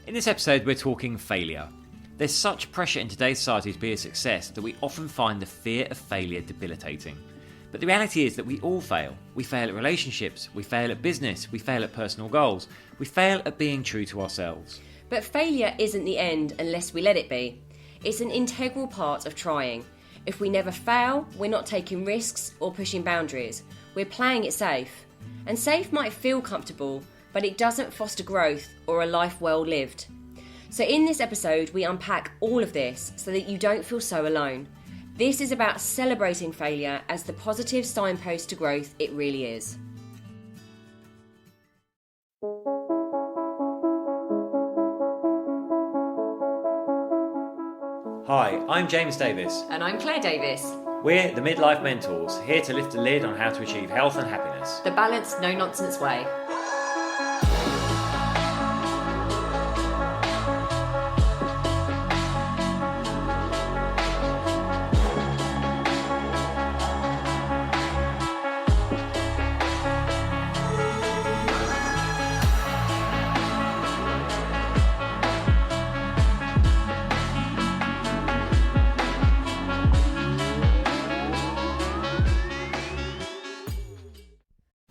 In this episode, we're talking failure. There's such pressure in today's society to be a success that we often find the fear of failure debilitating. But the reality is that we all fail. We fail at relationships, we fail at business, we fail at personal goals, we fail at being true to ourselves. But failure isn't the end unless we let it be. It's an integral part of trying. If we never fail, we're not taking risks or pushing boundaries. We're playing it safe. And safe might feel comfortable, but it doesn't foster growth or a life well lived. So in this episode, we unpack all of this so that you don't feel so alone. This is about celebrating failure as the positive signpost to growth it really is. Hi, I'm James Davis. And I'm Claire Davis. We're the Midlife Mentors, here to lift the lid on how to achieve health and happiness. The balanced, no-nonsense way.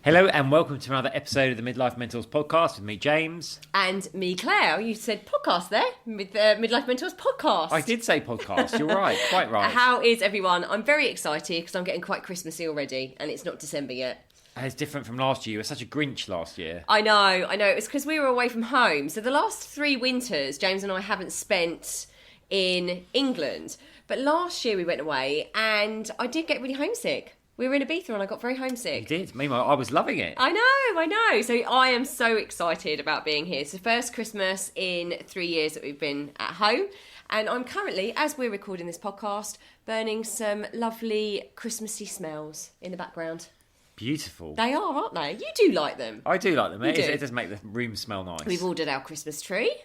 Hello and welcome to another episode of the Midlife Mentors podcast with me, James. And me, Claire. You said podcast there, with the Midlife Mentors podcast. I did say podcast, you're right, quite right. How is everyone? I'm very excited because I'm getting quite Christmassy already and it's not December yet. It's different from last year. You were such a Grinch last year. I know. It was because we were away from home. So the last 3 winters, James and I haven't spent in England. But last year we went away and I did get really homesick. We were in Ibiza and I got very homesick. You did. Meanwhile, I was loving it. I know. So I am so excited about being here. It's the first Christmas in 3 years that we've been at home. And I'm currently, as we're recording this podcast, burning some lovely Christmassy smells in the background. Beautiful. They are, aren't they? You do like them. I do like them. You do. It does make the room smell nice. We've ordered our Christmas tree.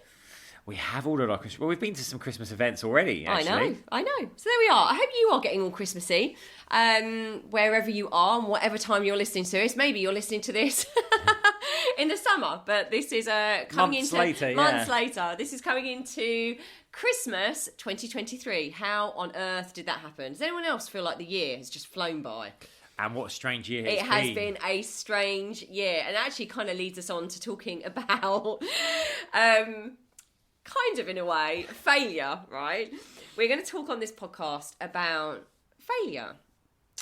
We have ordered our Christmas. Well, we've been to some Christmas events already, actually. I know. So there we are. I hope you are getting all Christmassy, wherever you are and whatever time you're listening to this. Maybe you're listening to this in the summer, but this is months later. This is coming into Christmas 2023. How on earth did that happen? Does anyone else feel like the year has just flown by? And what a strange year it has been a strange year, and actually kind of leads us on to talking about kind of, in a way, failure, right? We're going to talk on this podcast about failure.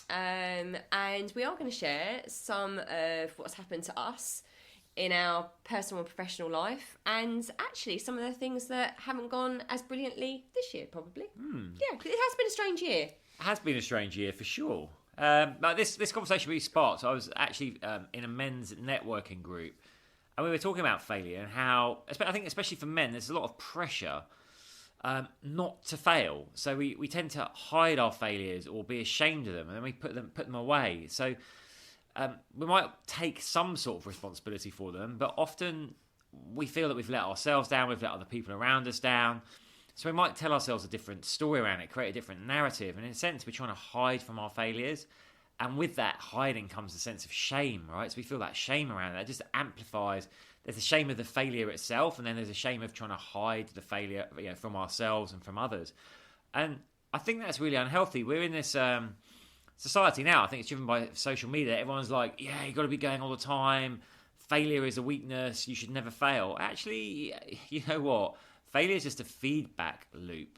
And we are going to share some of what's happened to us in our personal and professional life, and actually some of the things that haven't gone as brilliantly this year, probably. Yeah, it has been a strange year. It has been a strange year, for sure. But this conversation really sparked. I was actually in a men's networking group, and we were talking about failure and how, I think especially for men, there's a lot of pressure not to fail. So we tend to hide our failures or be ashamed of them, and then we put them away. So we might take some sort of responsibility for them, but often we feel that we've let ourselves down, we've let other people around us down. So we might tell ourselves a different story around it, create a different narrative, and in a sense we're trying to hide from our failures. And with that hiding comes a sense of shame, right? So we feel that shame around it. That just amplifies. There's a shame of the failure itself, and then there's a shame of trying to hide the failure, from ourselves and from others. And I think that's really unhealthy. We're in this society now, I think it's driven by social media. Everyone's like, yeah, you've got to be going all the time. Failure is a weakness. You should never fail. Actually, you know what? Failure is just a feedback loop.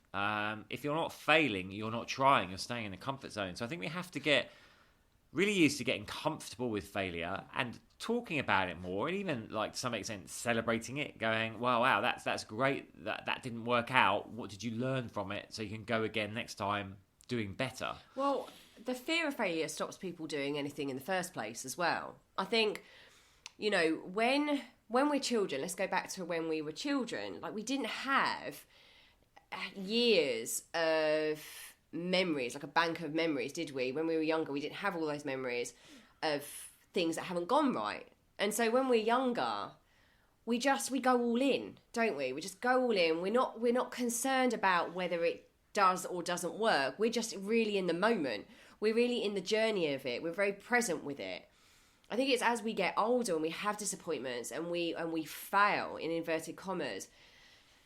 If you're not failing, you're not trying. You're staying in the comfort zone. So I think we have to get really used to getting comfortable with failure and talking about it more, and even, like, to some extent, celebrating it, going, wow, that's great that didn't work out. What did you learn from it so you can go again next time doing better? Well, the fear of failure stops people doing anything in the first place as well. I think, when we're children, let's go back to when we were children, like, we didn't have years of memories, like a bank of memories, did we? When we were younger, we didn't have all those memories of things that haven't gone right. And so when we're younger, we go all in, don't we? We just go all in. We're not concerned about whether it does or doesn't work. We're just really in the moment. We're really in the journey of it. We're very present with it. I think it's as we get older and we have disappointments and we fail, in inverted commas,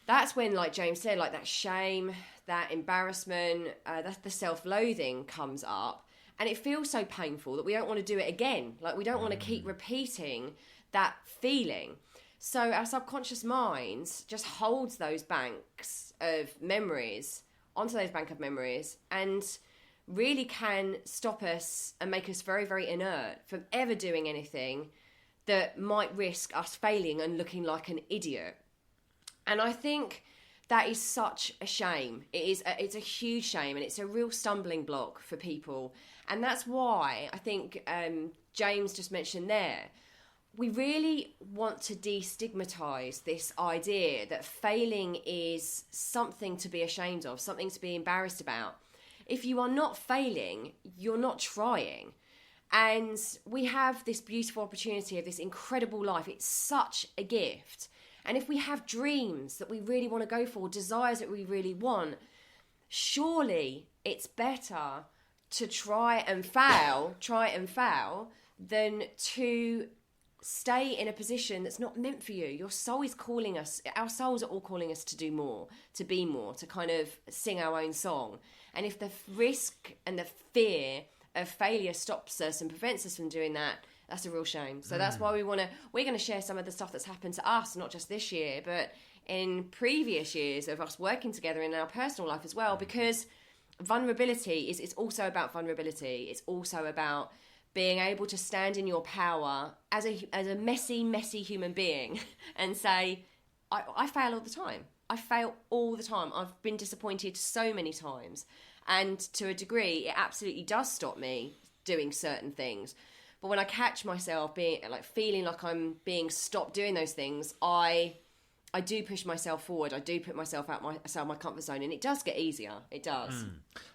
that's when, like James said, like that shame, that embarrassment, that's the self-loathing comes up, and it feels so painful that we don't want to do it again. Like we don't want to keep repeating that feeling. So our subconscious minds just holds those banks of memories onto those bank of memories, and really can stop us and make us very, very inert from ever doing anything that might risk us failing and looking like an idiot. And I think that is such a shame. It's a huge shame, and it's a real stumbling block for people. And that's why I think James just mentioned there, we really want to destigmatize this idea that failing is something to be ashamed of, something to be embarrassed about. If you are not failing, you're not trying. And we have this beautiful opportunity of this incredible life. It's such a gift. And if we have dreams that we really want to go for, desires that we really want, surely it's better to try and fail, than to stay in a position that's not meant for you. Your soul is calling us, our souls are all calling us to do more, to be more, to kind of sing our own song. And if the risk and the fear of failure stops us and prevents us from doing that, that's a real shame. So that's why we're going to share some of the stuff that's happened to us, not just this year, but in previous years of us working together in our personal life as well, because vulnerability it's also about vulnerability. It's also about being able to stand in your power as a messy human being and say, I fail all the time. I fail all the time. I've been disappointed so many times. And to a degree, it absolutely does stop me doing certain things. But when I catch myself feeling like I'm being stopped doing those things, I do push myself forward. I do put myself outside my comfort zone, and it does get easier. It does.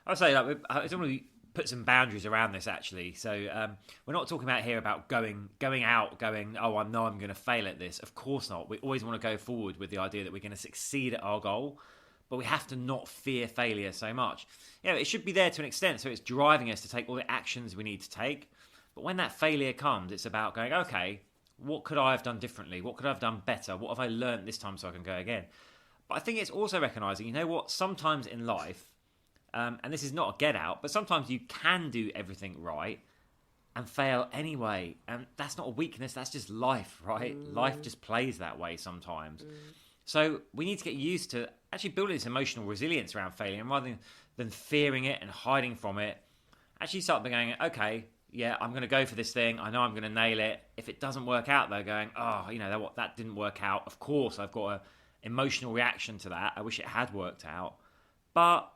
I'd say I don't want to put some boundaries around this actually. So we're not talking about here about going out, oh, I know I'm going to fail at this. Of course not. We always want to go forward with the idea that we're going to succeed at our goal, but we have to not fear failure so much. It should be there to an extent, so it's driving us to take all the actions we need to take. But when that failure comes, it's about going, okay, what could I have done differently? What could I have done better? What have I learned this time so I can go again? But I think it's also recognising, you know what, sometimes in life, and this is not a get out, but sometimes you can do everything right and fail anyway. And that's not a weakness, that's just life, right? Life just plays that way sometimes. So we need to get used to actually building this emotional resilience around failure, and rather than fearing it and hiding from it, actually start going, okay, yeah, I'm going to go for this thing. I know I'm going to nail it. If it doesn't work out, though, going, oh, that didn't work out. Of course, I've got an emotional reaction to that. I wish it had worked out. But,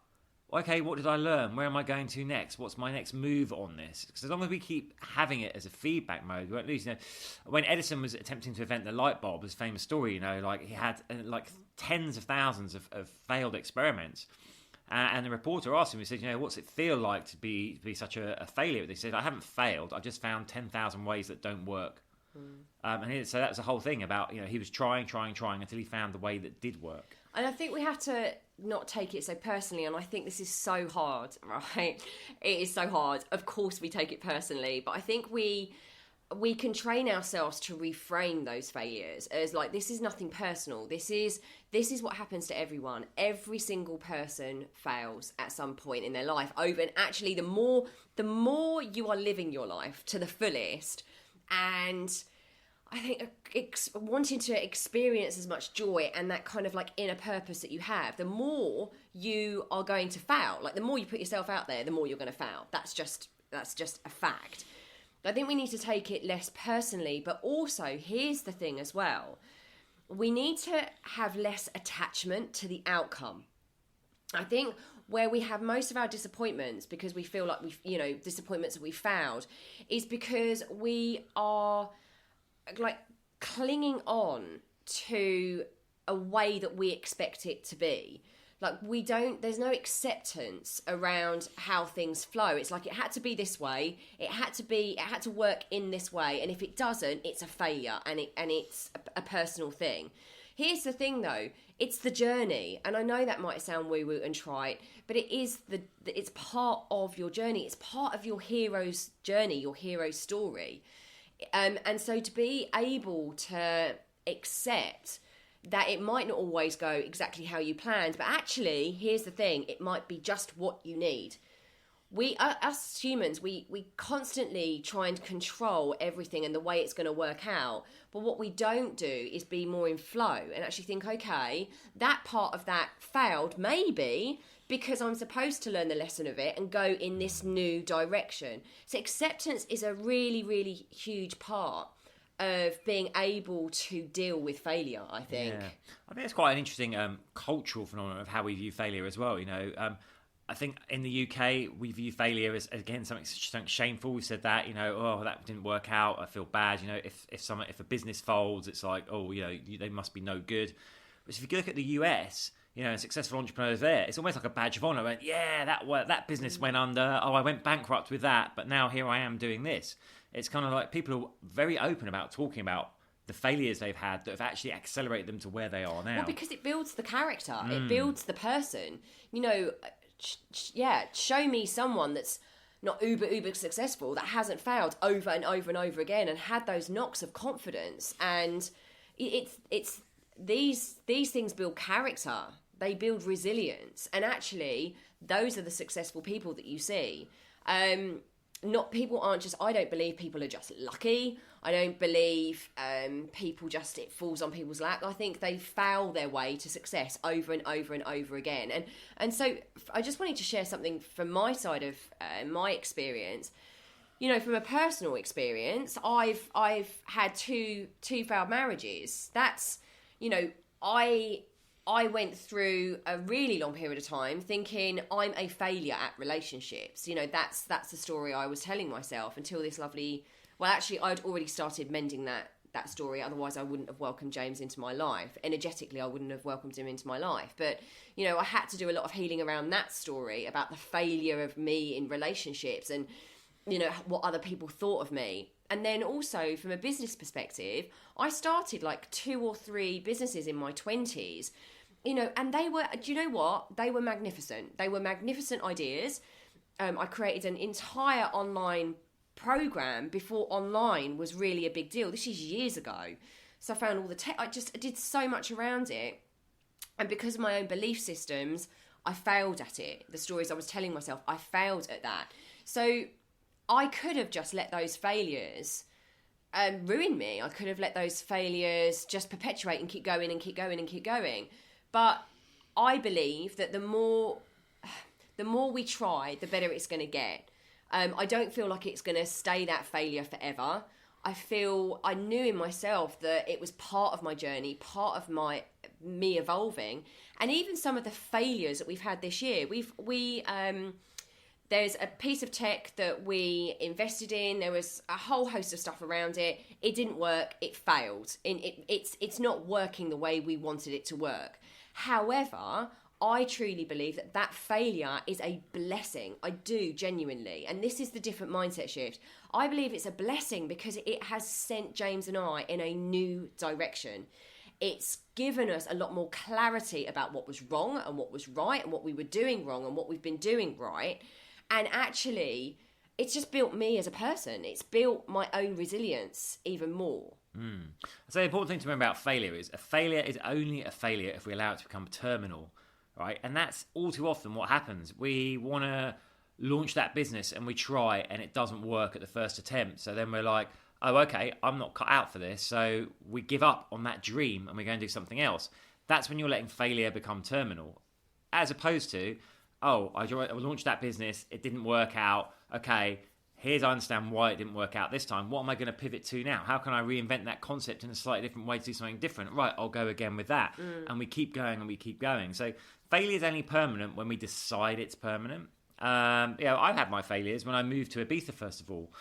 okay, what did I learn? Where am I going to next? What's my next move on this? Because as long as we keep having it as a feedback mode, we won't lose. When Edison was attempting to invent the light bulb, his famous story, he had tens of thousands of failed experiments. And the reporter asked him, he said, what's it feel like to be such a failure? They said, I haven't failed. I've just found 10,000 ways that don't work. So that was the whole thing about, he was trying until he found the way that did work. And I think we have to not take it so personally. And I think this is so hard, right? It is so hard. Of course we take it personally. But I think we can train ourselves to reframe those failures as this is nothing personal. This is what happens to everyone. Every single person fails at some point in their life. And actually, the more you are living your life to the fullest, and I think wanting to experience as much joy and that kind of inner purpose that you have, the more you are going to fail. The more you put yourself out there, the more you're going to fail. That's just a fact. I think we need to take it less personally, but also, here's the thing as well. We need to have less attachment to the outcome. I think where we have most of our disappointments, because we feel like disappointments that we failed, is because we are clinging on to a way that we expect it to be. There's no acceptance around how things flow. It's it had to be this way. It had to work in this way. And if it doesn't, it's a failure and it's a personal thing. Here's the thing though, it's the journey. And I know that might sound woo-woo and trite, but it's part of your journey. It's part of your hero's journey, your hero's story. And so to be able to accept that it might not always go exactly how you planned, but actually, here's the thing, it might be just what you need. Us humans, we constantly try and control everything and the way it's going to work out. But what we don't do is be more in flow and actually think, okay, that part of that failed, maybe because I'm supposed to learn the lesson of it and go in this new direction. So acceptance is a really, really huge part of being able to deal with failure, I think. Yeah. I think it's quite an interesting cultural phenomenon of how we view failure as well. I think in the UK, we view failure as, again, something shameful. We said that, oh, that didn't work out, I feel bad. If a business folds, it's like, oh, they must be no good. But if you look at the US, successful entrepreneurs there, it's almost like a badge of honor. That business went under. Oh, I went bankrupt with that, but now here I am doing this. It's kind of like people are very open about talking about the failures they've had that have actually accelerated them to where they are now. Well, because it builds the character. It builds the person. Show me someone that's not uber successful, that hasn't failed over and over and over again and had those knocks of confidence. And it's these things build character. They build resilience. And actually, those are the successful people that you see. I don't believe people are just lucky. I don't believe it falls on people's lap. I think they fail their way to success over and over and over again. And so I just wanted to share something from my side of my experience. From a personal experience, I've had two failed marriages. That's, I went through a really long period of time thinking I'm a failure at relationships. That's the story I was telling myself until this lovely... Well, actually, I'd already started mending that story. Otherwise, I wouldn't have welcomed James into my life. Energetically, I wouldn't have welcomed him into my life. But, I had to do a lot of healing around that story about the failure of me in relationships and, what other people thought of me. And then also, from a business perspective, I started like 2 or 3 businesses in my 20s. And they were, do you know what? They were magnificent. They were magnificent ideas. I created an entire online program before online was really a big deal. This is years ago. So I found all the tech. I did so much around it. And because of my own belief systems, I failed at it. The stories I was telling myself, I failed at that. So I could have just let those failures ruin me. I could have let those failures just perpetuate and keep going and keep going and keep going. But I believe that the more we try, the better it's going to get. I don't feel like it's going to stay that failure forever. I knew in myself that it was part of my journey, part of me evolving. And even some of the failures that we've had this year, there's a piece of tech that we invested in. There was a whole host of stuff around it. It didn't work. It failed. It's not working the way we wanted it to work. However, I truly believe that failure is a blessing. I do, genuinely. And this is the different mindset shift. I believe it's a blessing because it has sent James and I in a new direction. It's given us a lot more clarity about what was wrong and what was right and what we were doing wrong and what we've been doing right. And actually, it's just built me as a person. It's built my own resilience even more. So the important thing to remember about failure is a failure is only a failure if we allow it to become terminal. Right, and that's all too often what happens. We want to launch that business and we try and it doesn't work at the first attempt. So then we're like, oh, okay, I'm not cut out for this. So we give up on that dream and we're going to do something else. That's when you're letting failure become terminal. As opposed to, oh, I launched that business, it didn't work out. Okay, I understand why it didn't work out this time. What am I going to pivot to now? How can I reinvent that concept in a slightly different way to do something different? Right, I'll go again with that. And we keep going and we keep going. So failure is only permanent when we decide it's permanent. I've had my failures when I moved to Ibiza, first of all.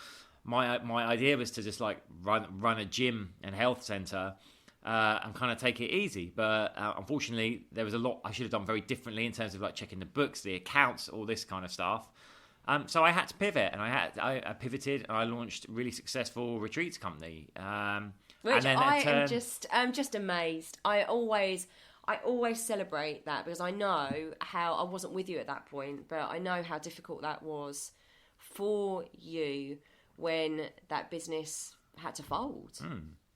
My idea was to just like run a gym and health centre and kind of take it easy. But unfortunately, there was a lot I should have done very differently in terms of like checking the books, the accounts, all this kind of stuff. So I had to pivot, and I pivoted, and I launched a really successful retreats company. Which I'm just amazed. I always celebrate that because I know how I wasn't with you at that point, but I know how difficult that was for you when that business had to fold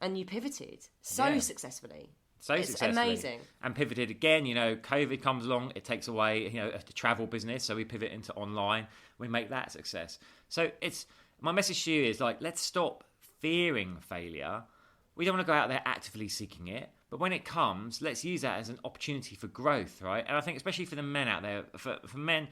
and you pivoted so successfully. It's successfully. amazing. And pivoted again, COVID comes along, it takes away, the travel business. So we pivot into online, we make that a success. So my message to you is let's stop fearing failure. We don't want to go out there actively seeking it. But when it comes, let's use that as an opportunity for growth, right? And I think especially for the men out there, for men,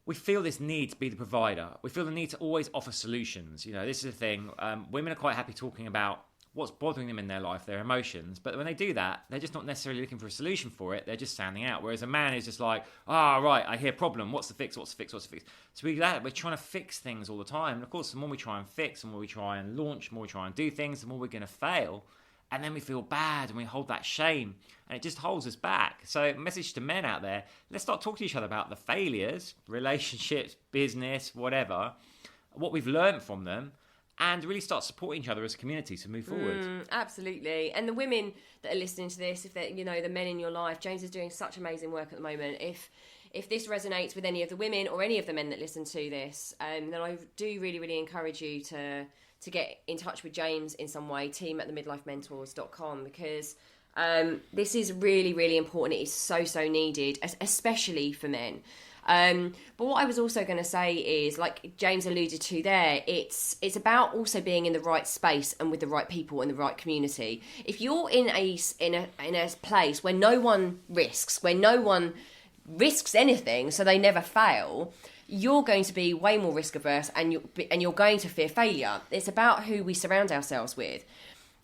we feel this need to be the provider. We feel the need to always offer solutions. This is the thing. Women are quite happy talking about what's bothering them in their life, their emotions. But when they do that, they're just not necessarily looking for a solution for it. They're just standing out. Whereas a man is just right, I hear problem. What's the fix? What's the fix? What's the fix? So we're trying to fix things all the time. And of course, the more we try and fix, the more we try and launch, the more we try and do things, the more we're going to fail. And then we feel bad and we hold that shame and it just holds us back. So message to men out there, let's start talking to each other about the failures, relationships, business, whatever, what we've learned from them, and really start supporting each other as a community to move forward. Absolutely. And the women that are listening to this, if they're, the men in your life, James is doing such amazing work at the moment. If this resonates with any of the women or any of the men that listen to this, then I do really, really encourage you to get in touch with James in some way, team@themidlifementors.com, because this is really, really important. It is so, so needed, especially for men. But what I was also going to say is, like James alluded to there, it's about also being in the right space and with the right people and the right community. If you're in a place where no one risks, where no one risks anything, so they never fail, you're going to be way more risk averse and you're going to fear failure. It's about who we surround ourselves with.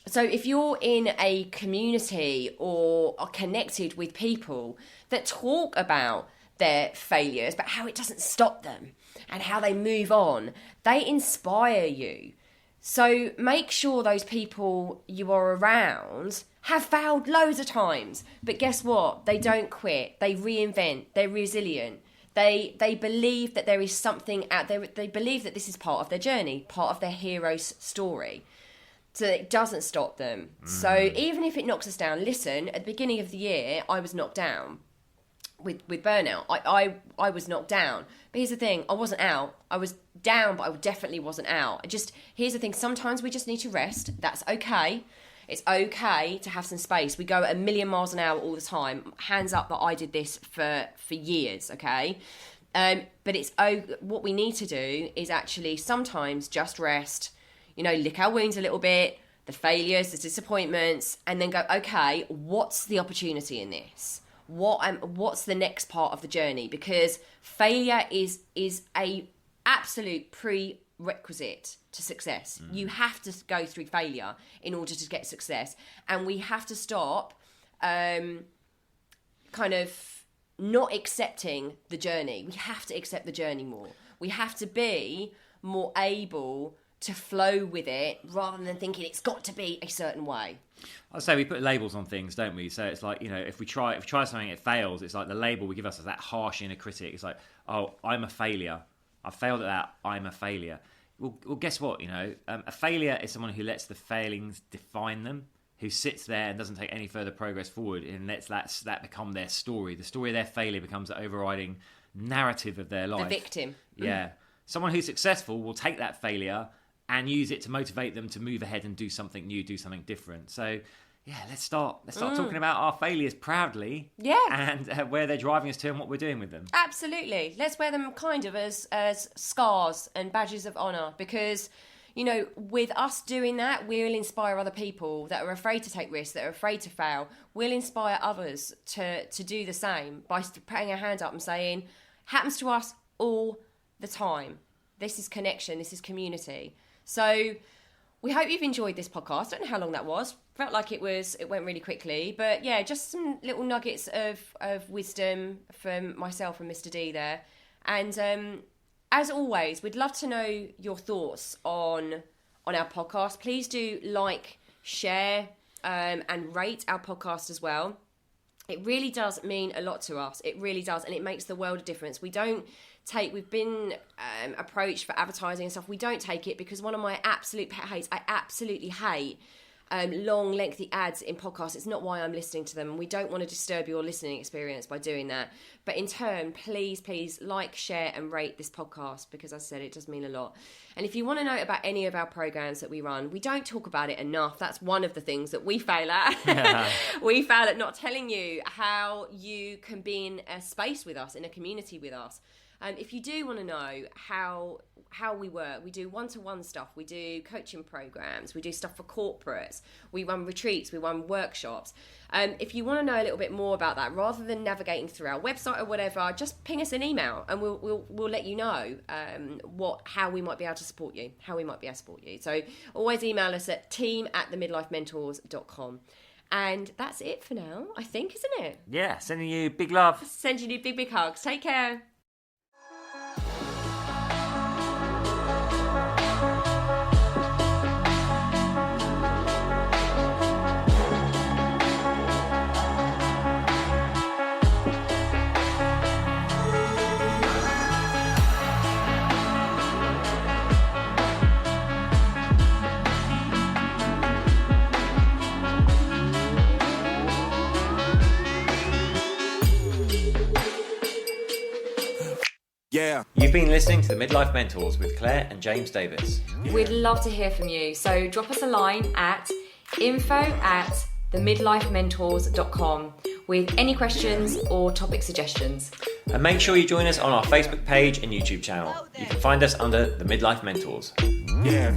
So if you're in a community or are connected with people that talk about their failures, but how it doesn't stop them and how they move on, they inspire you. So make sure those people you are around have failed loads of times, but guess what? They don't quit. They reinvent. They're resilient. They believe that there is something out there. They believe that this is part of their journey, part of their hero's story. So it doesn't stop them. So even if it knocks us down, listen, at the beginning of the year, I was knocked down with burnout. I was knocked down. But here's the thing, I wasn't out. I was down, but I definitely wasn't out. Here's the thing, sometimes we just need to rest. That's okay. It's okay to have some space. We go at 1,000,000 miles an hour all the time. Hands up that I did this for years, okay? But what we need to do is actually sometimes just rest, lick our wounds a little bit, the failures, the disappointments, and then go, okay, what's the opportunity in this? What's the next part of the journey? Because failure is a absolute prerequisite to success. You have to go through failure in order to get success, and we have to stop kind of not accepting the journey. We have to accept the journey more. We have to be more able to flow with it rather than thinking it's got to be a certain way. I'd say we put labels on things, don't we? So it's like, if we try something, it fails. It's like the label we give us as that harsh inner critic. It's like, oh, I'm a failure. I failed at that. I'm a failure. Well, guess what? A failure is someone who lets the failings define them, who sits there and doesn't take any further progress forward and lets that become their story. The story of their failure becomes the overriding narrative of their life. The victim. Yeah. Someone who's successful will take that failure and use it to motivate them to move ahead and do something new, do something different. So, yeah, let's start talking about our failures proudly. Yeah. And where they're driving us to and what we're doing with them. Absolutely. Let's wear them kind of as scars and badges of honour, because, with us doing that, we'll inspire other people that are afraid to take risks, that are afraid to fail. We'll inspire others to do the same by putting our hand up and saying, happens to us all the time. This is connection. This is community. So we hope you've enjoyed this podcast. I don't know how long that was. Felt like it went really quickly. But yeah, just some little nuggets of wisdom from myself and Mr. D there. And as always, we'd love to know your thoughts on our podcast. Please do like, share, and rate our podcast as well. It really does mean a lot to us. It really does. And it makes the world of difference. We've been approached for advertising and stuff. We don't take it because one of my absolute pet hates, I absolutely hate long, lengthy ads in podcasts. It's not why I'm listening to them. And we don't want to disturb your listening experience by doing that. But in turn, please like, share and rate this podcast, because as I said, it does mean a lot. And if you want to know about any of our programs that we run, we don't talk about it enough. That's one of the things that we fail at. We fail at not telling you how you can be in a space with us, in a community with us. If you do want to know how we work, we do one-to-one stuff, we do coaching programs, we do stuff for corporates, we run retreats, we run workshops. If you want to know a little bit more about that, rather than navigating through our website or whatever, just ping us an email and we'll let you know how we might be able to support you, So always email us at team@themidlifementors.com. And that's it for now, I think, isn't it? Yeah, sending you big love. Sending you big hugs. Take care. Yeah. You've been listening to the Midlife Mentors with Claire and James Davis. We'd love to hear from you, so drop us a line at info@themidlifementors.com with any questions or topic suggestions. And make sure you join us on our Facebook page and YouTube channel. You can find us under the Midlife Mentors. Yeah.